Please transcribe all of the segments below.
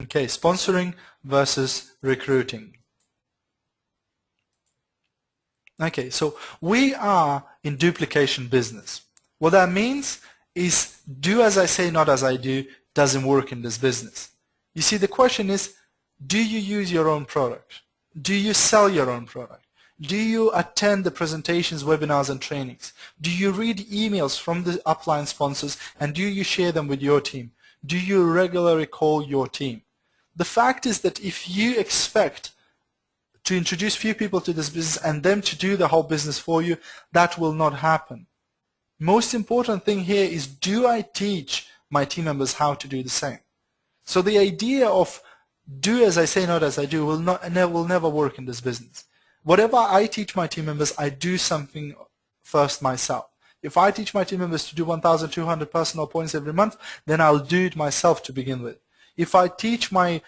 Okay, sponsoring versus recruiting. Okay, so we are in duplication business. What that means is do as I say, not as I do, doesn't work in this business. You see, the question is, do you use your own product? Do you sell your own product? Do you attend the presentations, webinars, and trainings? Do you read emails from the upline sponsors, and do you share them with your team? Do you regularly call your team? The fact is that if you expect to introduce few people to this business and them to do the whole business for you, that will not happen. Most important thing here is, do I teach my team members how to do the same? So the idea of do as I say, not as I do will never work in this business. Whatever I teach my team members, I do something first myself. If I teach my team members to do 1,200 personal points every month, then I'll do it myself to begin with. If I teach my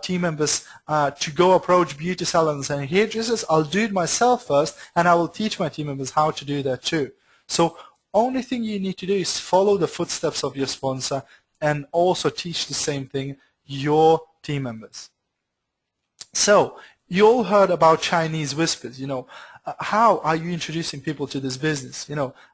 team members to go approach beauty salons and hairdressers, I'll do it myself first, and I will teach my team members how to do that too. So only thing you need to do is follow the footsteps of your sponsor and also teach the same thing your team members. So you all heard about Chinese whispers. How are you introducing people to this business?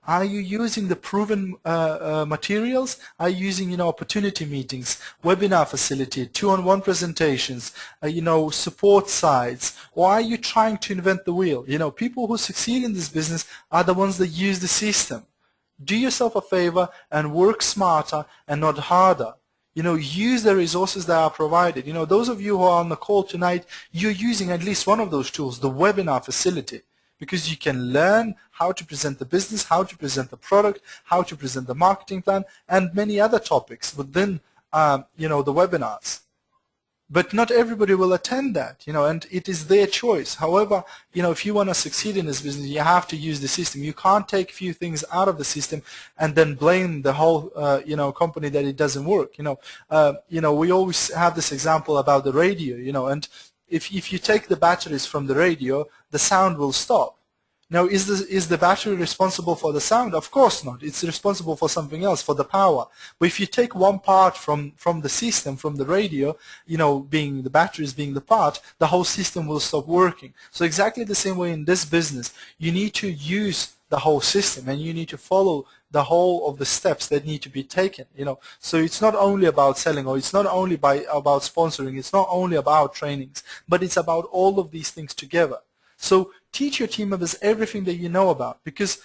Are you using the proven materials? Are you using opportunity meetings, webinar facility, 2-on-1 presentations, support sites, or are you trying to invent the wheel? People who succeed in this business are the ones that use the system. Do yourself a favor and work smarter and not harder. Use the resources that are provided. Those of you who are on the call tonight, you're using at least one of those tools, the webinar facility, because you can learn how to present the business, how to present the product, how to present the marketing plan, and many other topics within, the webinars. But not everybody will attend that, and it is their choice. However, if you want to succeed in this business, you have to use the system. You can't take few things out of the system and then blame the whole, company that it doesn't work. We always have this example about the radio, and if you take the batteries from the radio, the sound will stop. Now, is the battery responsible for the sound? Of course not. It's responsible for something else, for the power. But if you take one part from the system, from the radio, being the batteries being the part, the whole system will stop working. So exactly the same way in this business, you need to use the whole system and you need to follow the whole of the steps that need to be taken. So it's not only about selling, or it's not only about sponsoring, it's not only about trainings, but it's about all of these things together. So teach your team members everything that you know about, because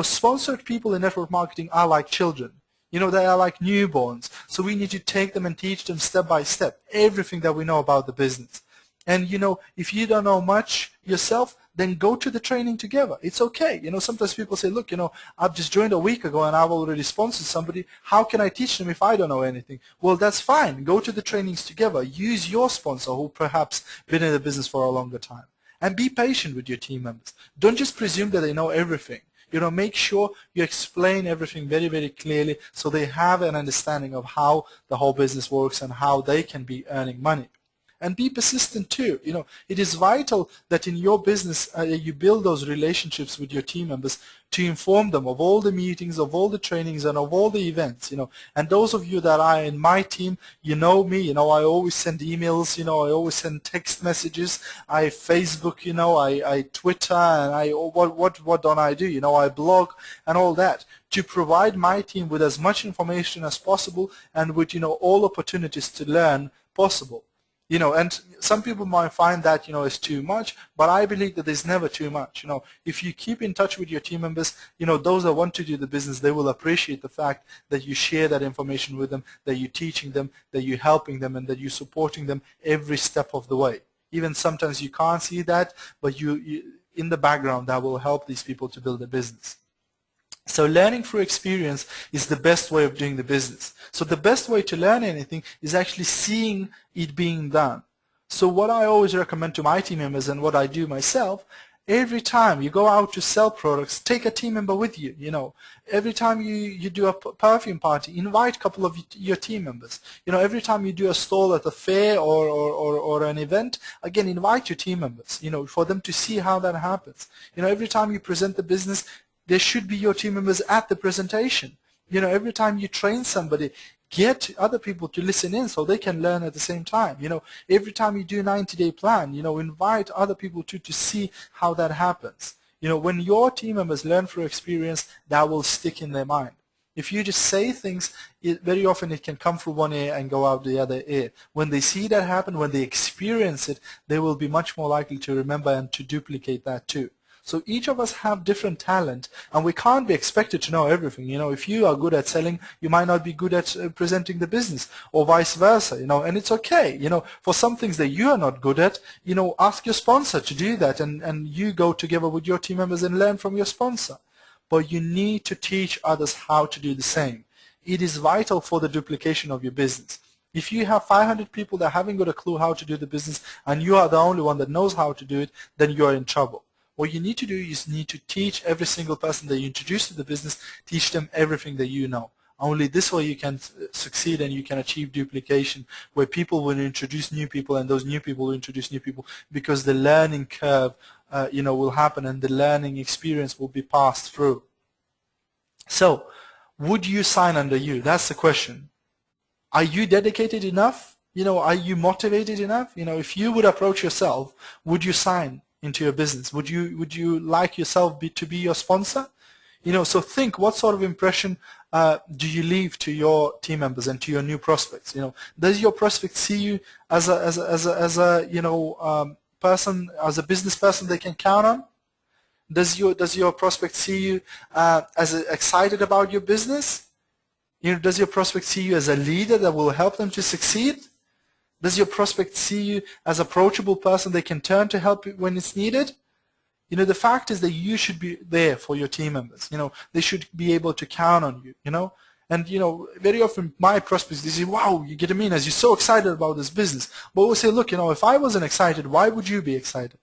sponsored people in network marketing are like children. They are like newborns. So we need to take them and teach them step by step everything that we know about the business. And if you don't know much yourself, then go to the training together. It's okay. Sometimes people say, look, I've just joined a week ago and I've already sponsored somebody. How can I teach them if I don't know anything? Well, that's fine. Go to the trainings together. Use your sponsor who perhaps been in the business for a longer time. And be patient with your team members. Don't just presume that they know everything. Make sure you explain everything very, very clearly so they have an understanding of how the whole business works and how they can be earning money. And be persistent too. It is vital that in your business you build those relationships with your team members to inform them of all the meetings, of all the trainings, and of all the events. And those of you that are in my team, me. I always send emails. I always send text messages. I Facebook. I Twitter, and what don't I do? I blog and all that to provide my team with as much information as possible and with all opportunities to learn possible. And some people might find that, is too much, but I believe that there's never too much. If you keep in touch with your team members, those that want to do the business, they will appreciate the fact that you share that information with them, that you're teaching them, that you're helping them, and that you're supporting them every step of the way. Even sometimes you can't see that, but you in the background, that will help these people to build a business. So learning through experience is the best way of doing the business. So the best way to learn anything is actually seeing it being done. So what I always recommend to my team members and what I do myself, every time you go out to sell products, take a team member with you. Every time you do a perfume party, invite a couple of your team members. Every time you do a stall at a fair or an event, again, invite your team members, for them to see how that happens. Every time you present the business, there should be your team members at the presentation. Every time you train somebody, get other people to listen in so they can learn at the same time. Every time you do a 90-day plan, invite other people to see how that happens. When your team members learn through experience, that will stick in their mind. If you just say things, very often it can come through one ear and go out the other ear. When they see that happen, when they experience it, they will be much more likely to remember and to duplicate that too. So each of us have different talent, and we can't be expected to know everything. If you are good at selling, you might not be good at presenting the business, or vice versa. And it's okay. For some things that you are not good at, ask your sponsor to do that, and you go together with your team members and learn from your sponsor. But you need to teach others how to do the same. It is vital for the duplication of your business. If you have 500 people that haven't got a clue how to do the business, and you are the only one that knows how to do it, then you are in trouble. What you need to do is need to teach every single person that you introduce to the business, teach them everything that you know. Only this way you can succeed and you can achieve duplication, where people will introduce new people and those new people will introduce new people, because the learning curve will happen and the learning experience will be passed through. So, would you sign under you? That's the question. Are you dedicated enough? Are you motivated enough? If you would approach yourself, would you sign into your business? Would you like yourself to be your sponsor? So think, what sort of impression do you leave to your team members and to your new prospects? Does your prospect see you as a person, as a business person they can count on? Does your prospect see you as excited about your business? Does your prospect see you as a leader that will help them to succeed? Does your prospect see you as an approachable person they can turn to help when it's needed? The fact is that you should be there for your team members. They should be able to count on you. And very often my prospects, they say, "Wow, Gediminas, you're so excited about this business." But we'll say, "Look, if I wasn't excited, why would you be excited?"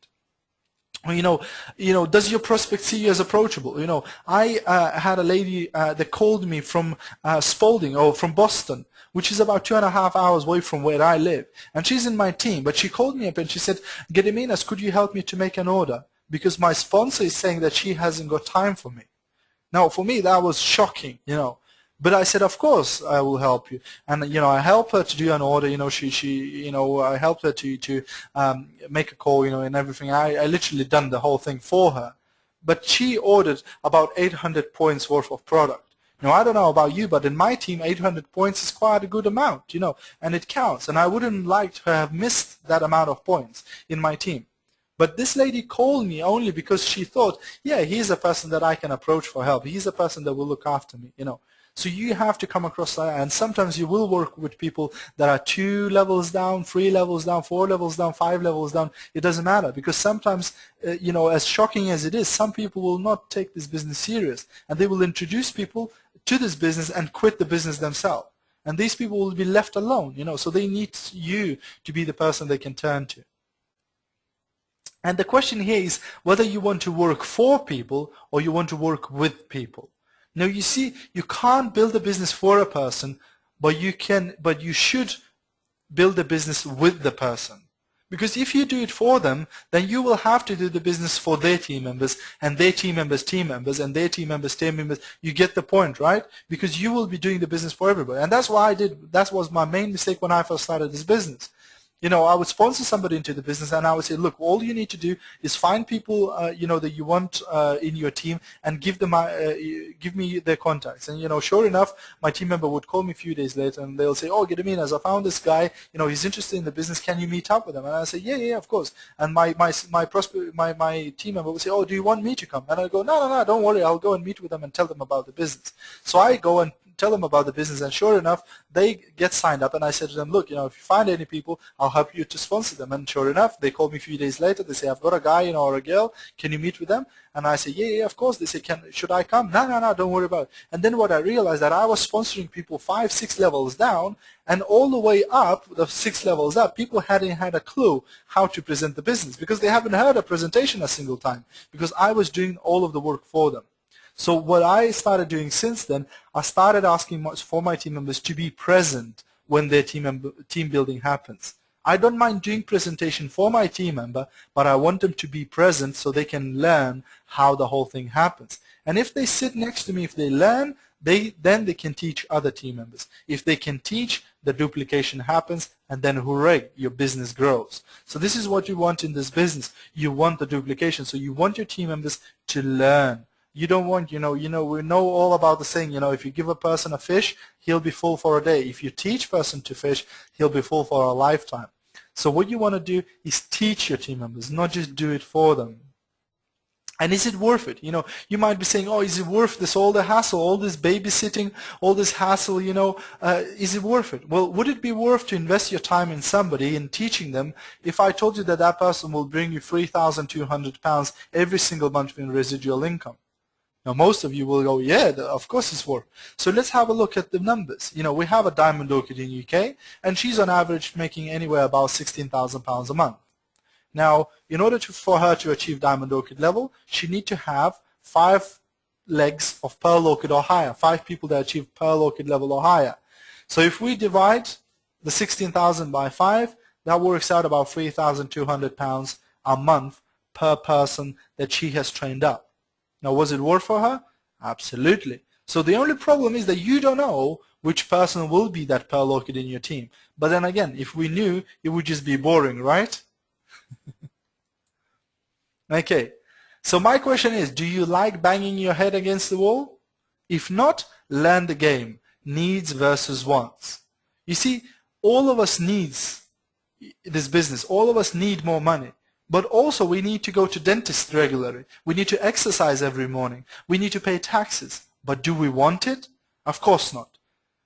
Does your prospect see you as approachable? I had a lady that called me from Spalding, or from Boston, which is about 2.5 hours away from where I live. And she's in my team, but she called me up and she said, "Gediminas, could you help me to make an order? Because my sponsor is saying that she hasn't got time for me." Now, for me, that was shocking, But I said, "Of course, I will help you." And I helped her to do an order. I helped her to make a call, and everything. I literally done the whole thing for her. But she ordered about 800 points worth of product. I don't know about you, but in my team, 800 points is quite a good amount, and it counts. And I wouldn't like to have missed that amount of points in my team. But this lady called me only because she thought, yeah, he's a person that I can approach for help. He's a person that will look after me, So you have to come across that, and sometimes you will work with people that are 2 levels down, 3 levels down, 4 levels down, 5 levels down. It doesn't matter, because sometimes, as shocking as it is, some people will not take this business serious, and they will introduce people to this business and quit the business themselves. And these people will be left alone, so they need you to be the person they can turn to. And the question here is whether you want to work for people or you want to work with people. Now, you see, you can't build a business for a person, but you should build a business with the person. Because if you do it for them, then you will have to do the business for their team members, and their team members' team members, and their team members' team members. You get the point, right? Because you will be doing the business for everybody. And that's why that was my main mistake when I first started this business. I would sponsor somebody into the business, and I would say, "Look, all you need to do is find people, that you want in your team, and give me their contacts." And sure enough, my team member would call me a few days later, and they'll say, "Oh, Gediminas, I found this guy. He's interested in the business. Can you meet up with him?" And I say, "Yeah, of course." And my team member would say, "Oh, do you want me to come?" And I go, "No, don't worry. I'll go and meet with them and tell them about the business." So I go and tell them about the business, and sure enough, they get signed up. And I said to them, "Look, if you find any people, I'll help you to sponsor them." And sure enough, they called me a few days later. They say, "I've got a guy, or a girl. Can you meet with them?" And I say, yeah, of course. They say, "Should I come?" No, don't worry about it. And then what I realized, that I was sponsoring people 5, 6 levels down, and all the way up, the 6 levels up, people hadn't had a clue how to present the business, because they haven't heard a presentation a single time, because I was doing all of the work for them. So what I started doing since then, I started asking for my team members to be present when their team building happens. I don't mind doing presentation for my team member, but I want them to be present so they can learn how the whole thing happens. And if they sit next to me, if they learn, then they can teach other team members. If they can teach, the duplication happens, and then hooray, your business grows. So this is what you want in this business. You want the duplication. So you want your team members to learn. You don't want, we know all about the saying, if you give a person a fish, he'll be full for a day. If you teach a person to fish, he'll be full for a lifetime. So what you want to do is teach your team members, not just do it for them. And is it worth it? You might be saying, oh, is it worth this, all the hassle, all this babysitting, all this hassle, is it worth it? Well, would it be worth to invest your time in somebody and teaching them if I told you that that person will bring you £3,200 every single month in residual income? Now, most of you will go, yeah, of course it's worth. So let's have a look at the numbers. We have a diamond orchid in UK, and she's on average making anywhere about £16,000 a month. Now, in order for her to achieve diamond orchid level, she needs to have 5 legs of pearl orchid or higher, 5 people that achieve pearl orchid level or higher. So if we divide the 16,000 by 5, that works out about £3,200 a month per person that she has trained up. Now, was it worth for her? Absolutely. So the only problem is that you don't know which person will be that pearl orchid in your team. But then again, if we knew, it would just be boring, right? Okay, so my question is, do you like banging your head against the wall? If not, learn the game, needs versus wants. You see, all of us needs this business, all of us need more money, but also we need to go to dentist regularly, we need to exercise every morning, we need to pay taxes, but do we want it? Of course not.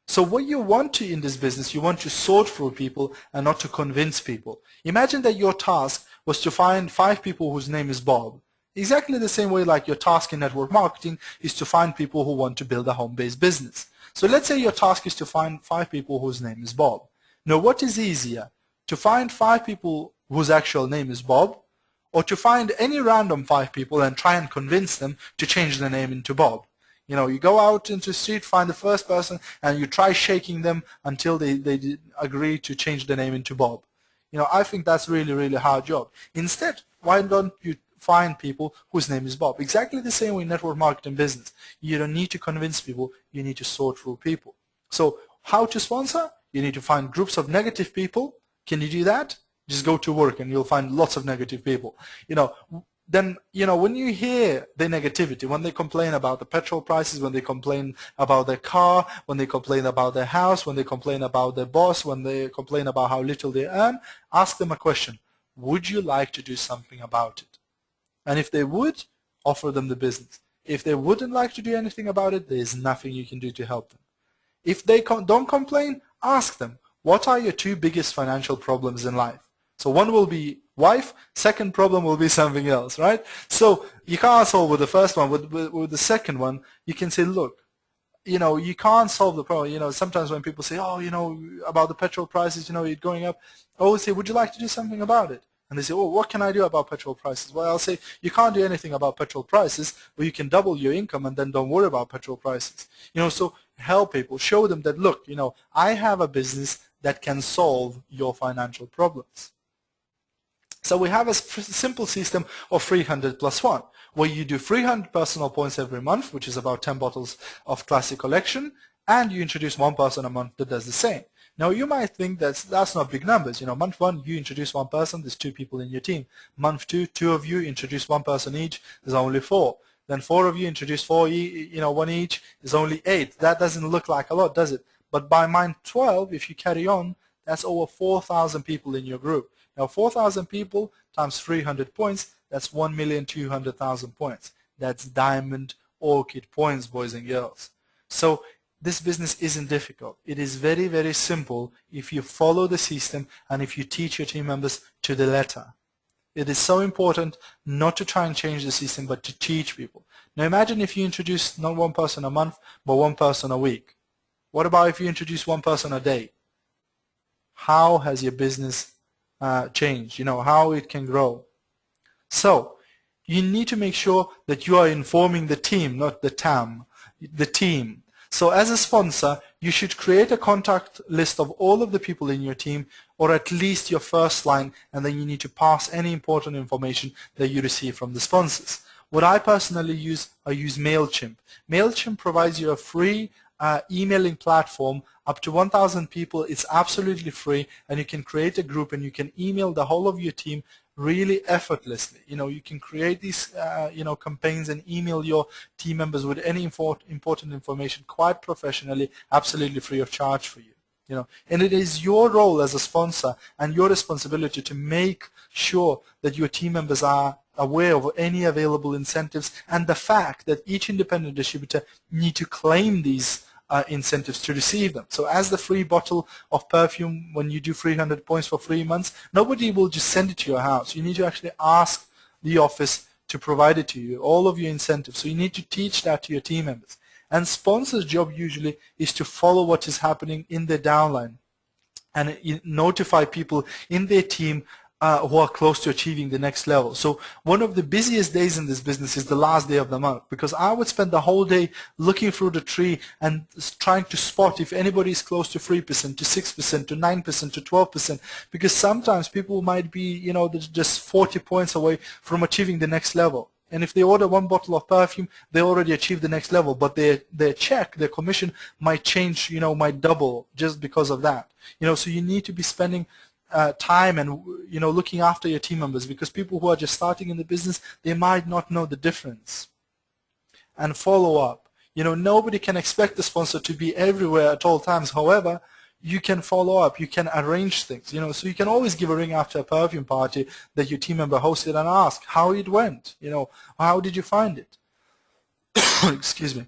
So what you want to in this business, you want to sort through people and not to convince people. Imagine that your task was to find 5 people whose name is Bob. Exactly the same way like your task in network marketing is to find people who want to build a home-based business. So let's say your task is to find 5 people whose name is Bob. Now what is easier? To find 5 people whose actual name is Bob, or to find any random 5 people and try and convince them to change their name into Bob? You go out into the street, find the first person, and you try shaking them until they agree to change the name into Bob. I think that's really, really hard job. Instead, why don't you find people whose name is Bob? Exactly the same way in network marketing business. You don't need to convince people, you need to sort through people. So how to sponsor? You need to find groups of negative people. Can you do that? Just go to work and you'll find lots of negative people. Then, when you hear the negativity, when they complain about the petrol prices, when they complain about their car, when they complain about their house, when they complain about their boss, when they complain about how little they earn, ask them a question. Would you like to do something about it? And if they would, offer them the business. If they wouldn't like to do anything about it, there is nothing you can do to help them. If they don't complain, ask them, what are your 2 biggest financial problems in life? So one will be wife, second problem will be something else, right? So you can't solve with the first one. With the second one, you can say, look, you can't solve the problem. Sometimes when people say, oh, about the petrol prices, it's going up, I always say, would you like to do something about it? And they say, oh, what can I do about petrol prices? Well, I'll say, you can't do anything about petrol prices, but you can double your income and then don't worry about petrol prices. So help people, show them that, look, I have a business that can solve your financial problems. So we have a simple system of 300 plus 1, where you do 300 personal points every month, which is about 10 bottles of classic collection, and you introduce 1 person a month that does the same. Now you might think that's not big numbers. Month 1, you introduce 1 person, there's 2 people in your team. Month 2, 2 of you introduce 1 person each, there's only 4. Then 4 of you introduce 4, 1 each, there's only 8. That doesn't look like a lot, does it? But by month 12, if you carry on, that's over 4,000 people in your group. Now 4,000 people times 300 points, that's 1,200,000 points. That's diamond orchid points, boys and girls. So this business isn't difficult. It is very, very simple if you follow the system and if you teach your team members to the letter. It is so important not to try and change the system, but to teach people. Now imagine if you introduce not 1 person a month, but 1 person a week. What about if you introduce 1 person a day? How has your business changed? How it can grow? So you need to make sure that you are informing the team, not the TAM, the team. So as a sponsor, you should create a contact list of all of the people in your team, or at least your first line, and then you need to pass any important information that you receive from the sponsors. What I personally use, I use MailChimp. MailChimp provides you a free emailing platform up to 1,000 people. It's absolutely free, and you can create a group and you can email the whole of your team really effortlessly. You can create these campaigns and email your team members with any important information quite professionally, absolutely free of charge for you. And it is your role as a sponsor and your responsibility to make sure that your team members are aware of any available incentives, and the fact that each independent distributor need to claim these incentives to receive them. So as the free bottle of perfume, when you do 300 points for 3 months, nobody will just send it to your house. You need to actually ask the office to provide it to you, all of your incentives. So you need to teach that to your team members. And sponsors' job usually is to follow what is happening in their downline and notify people in their team who are close to achieving the next level. So one of the busiest days in this business is the last day of the month, because I would spend the whole day looking through the tree and trying to spot if anybody is close to 3%, to 6%, to 9%, to 12%, because sometimes people might be, just 40 points away from achieving the next level. And if they order one bottle of perfume, they already achieved the next level, but their check, their commission might change, might double just because of that. So you need to be spending time and looking after your team members, because people who are just starting in the business, they might not know the difference. And follow up. Nobody can expect the sponsor to be everywhere at all times. However, you can follow up, you can arrange things, so you can always give a ring after a perfume party that your team member hosted and ask how it went, how did you find it? Excuse me.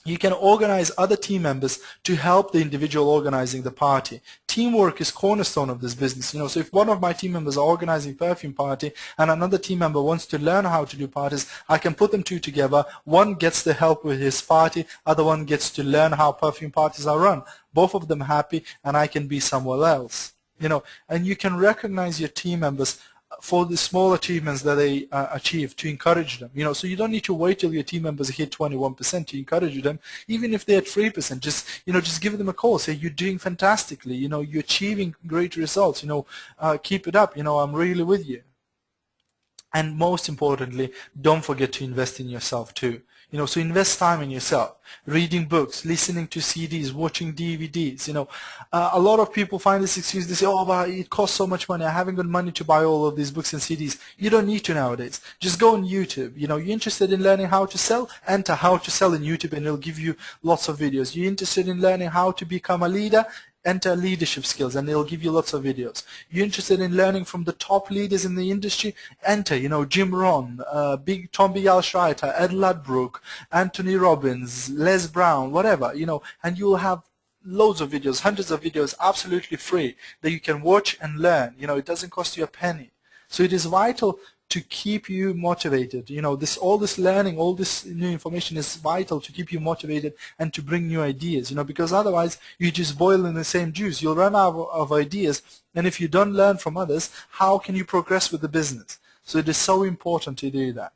You can organize other team members to help the individual organizing the party. Teamwork is cornerstone of this business. So if one of my team members are organizing perfume party and another team member wants to learn how to do parties, I can put them two together. One gets the help with his party, other one gets to learn how perfume parties are run. Both of them happy, and I can be somewhere else. And you can recognize your team members for the small achievements that they achieve, to encourage them. So you don't need to wait till your team members hit 21% to encourage them. Even if they're at 3%, just give them a call. Say, you're doing fantastically. You're achieving great results. Keep it up. I'm really with you. And most importantly, don't forget to invest in yourself too. So invest time in yourself, reading books, listening to CDs, watching DVDs. A lot of people find this excuse. They say, oh, but it costs so much money. I haven't got money to buy all of these books and CDs. You don't need to nowadays. Just go on YouTube. You're interested in learning how to sell? Enter how to sell in YouTube, and it'll give you lots of videos. You're interested in learning how to become a leader? Enter leadership skills, and it'll give you lots of videos. You're interested in learning from the top leaders in the industry? Enter, Jim Rohn, Big Tom Schreiter, Ed Ludbrook, Anthony Robbins, Les Brown, whatever, and you'll have loads of videos, hundreds of videos, absolutely free, that you can watch and learn. It doesn't cost you a penny. So it is vital to keep you motivated. All this learning, all this new information is vital to keep you motivated and to bring new ideas, because otherwise you just boil in the same juice. You'll run out of ideas, and if you don't learn from others, how can you progress with the business? So it is so important to do that.